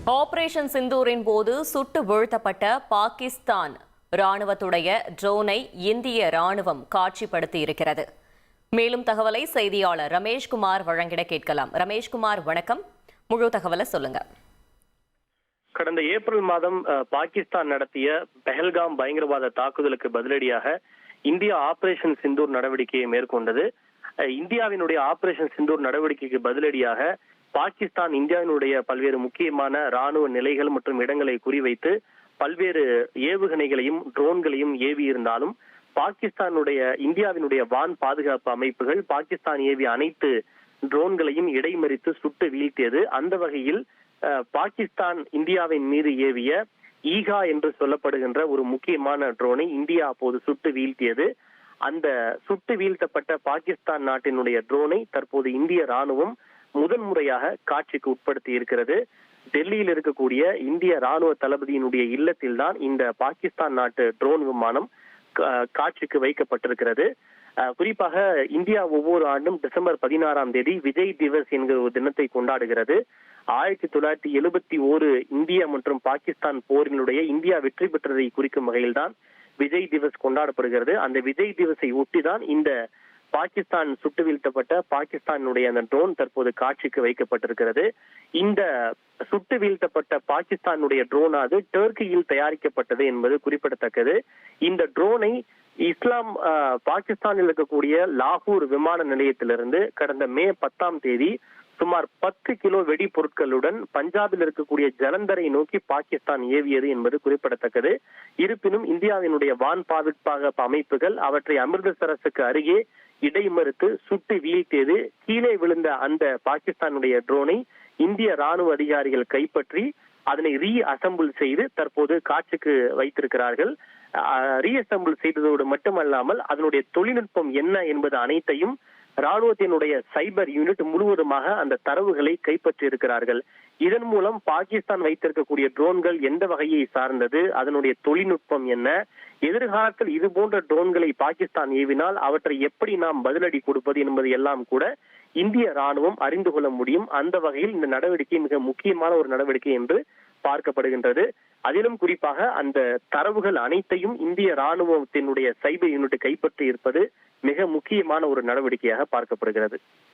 Operation சிந்தூரின் போது சுட்டு வீழ்த்தப்பட்ட பாகிஸ்தான் ராணுவத்துடைய ட்ரோனை இந்திய ராணுவம் காட்சிப்படுத்தி இருக்கிறது. மேலும் தகவலை செய்தியாளர் ரமேஷ்குமார் வழங்கிட கேட்கலாம். ரமேஷ்குமார், வணக்கம். முழு தகவலை சொல்லுங்க. கடந்த ஏப்ரல் மாதம் பாகிஸ்தான் நடத்திய பெஹல்காம் பயங்கரவாத தாக்குதலுக்கு பதிலடியாக இந்தியா ஆபரேஷன் சிந்தூர் நடவடிக்கையை மேற்கொண்டது. இந்தியாவினுடைய ஆபரேஷன் சிந்தூர் நடவடிக்கைக்கு பதிலடியாக பாகிஸ்தான் இந்தியாவினுடைய பல்வேறு முக்கியமான ராணுவ நிலைகள் மற்றும் இடங்களை குறிவைத்து பல்வேறு ஏவுகணைகளையும் ட்ரோன்களையும் ஏவி இருந்தாலும் இந்தியாவினுடைய வான் பாதுகாப்பு அமைப்புகள் பாகிஸ்தான் ஏவிய அனைத்து ட்ரோன்களையும் இடைமறித்து சுட்டு வீழ்த்தியது. அந்த வகையில் பாகிஸ்தான் இந்தியாவின் மீது ஏவிய ஈகா என்று சொல்லப்படுகின்ற ஒரு முக்கியமான ட்ரோனை இந்தியா அப்போது சுட்டு வீழ்த்தியது. அந்த சுட்டு வீழ்த்தப்பட்ட பாகிஸ்தான் நாட்டினுடைய ட்ரோனை தற்போது இந்திய ராணுவம் முதன்முறையாக காட்சிக்கு உட்படுத்தி இருக்கிறது. டெல்லியில் இருக்கக்கூடிய இந்திய ராணுவ தளபதியினுடைய இல்லத்தில் தான் இந்த பாகிஸ்தான் நாட்டு ட்ரோன் விமானம் காட்சிக்கு வைக்கப்பட்டிருக்கிறது. குறிப்பாக இந்தியா ஒவ்வொரு ஆண்டும் டிசம்பர் 16ஆம் தேதி விஜய் திவஸ் என்கிற ஒரு தினத்தை கொண்டாடுகிறது. 1971 இந்தியா மற்றும் பாகிஸ்தான் போரினுடைய இந்தியா வெற்றி பெற்றதை குறிக்கும் வகையில்தான் விஜய் திவஸ் கொண்டாடப்படுகிறது. அந்த விஜய் திவஸை ஒட்டிதான் இந்த பாகிஸ்தான் சுட்டு வீழ்த்தப்பட்ட பாகிஸ்தானுடைய அந்த ட்ரோன் தற்போது காட்சிக்கு வைக்கப்பட்டிருக்கிறது. இந்த சுட்டு வீழ்த்தப்பட்ட பாகிஸ்தானுடைய ட்ரோனாது டர்க்கியில் தயாரிக்கப்பட்டது என்பது குறிப்பிடத்தக்கது. இந்த ட்ரோனை பாகிஸ்தானில் இருக்கக்கூடிய லாகூர் விமான நிலையத்திலிருந்து கடந்த மே 10ஆம் தேதி சுமார் 10 கிலோ வெடி பொருட்களுடன் பஞ்சாபில் இருக்கக்கூடிய ஜலந்தரை நோக்கி பாகிஸ்தான் ஏவியது என்பது குறிப்பிடத்தக்கது. இருப்பினும் இந்தியாவினுடைய வான் பாதுகாப்பு அமைப்புகள் அவற்றை அமிர்தசரஸுக்கு அருகே இடைமறுத்து சுட்டு வீழ்த்தியது. கீழே விழுந்த அந்த பாகிஸ்தானுடைய ட்ரோனை இந்திய ராணுவ அதிகாரிகள் கைப்பற்றி அதனை ரீஅசம்பிள் செய்து தற்போது காட்சிக்கு வைத்திருக்கிறார்கள். ரீஅசம்பிள் செய்ததோடு மட்டுமல்லாமல் அதனுடைய தொழில்நுட்பம் என்ன என்பது அனைத்தையும் ராணுவத்தினுடைய சைபர் யூனிட் முழுவதுமாக அந்த தரவுகளை கைப்பற்றி இருக்கிறார்கள். இதன் மூலம் பாகிஸ்தான் வைத்திருக்கக்கூடிய ட்ரோன்கள் எந்த வகையை சார்ந்தது, அதனுடைய தொழில்நுட்பம் என்ன, எதிர்காலத்தில் இது போன்ற ட்ரோன்களை பாகிஸ்தான் ஏவினால் அவற்றை எப்படி நாம் பதிலடி கொடுப்பது என்பது எல்லாம் கூட இந்திய ராணுவம் அறிந்து கொள்ள முடியும். அந்த வகையில் இந்த நடவடிக்கை மிக முக்கியமான ஒரு நடவடிக்கை என்று பார்க்கப்படுகின்றது. அதிலும் குறிப்பாக அந்த தரவுகள் அனைத்தையும் இந்திய ராணுவத்தினுடைய சைபர் யூனிட் கைப்பற்றி இருப்பது மிக முக்கியமான ஒரு நடவடிக்கையாக பார்க்கப்படுகிறது.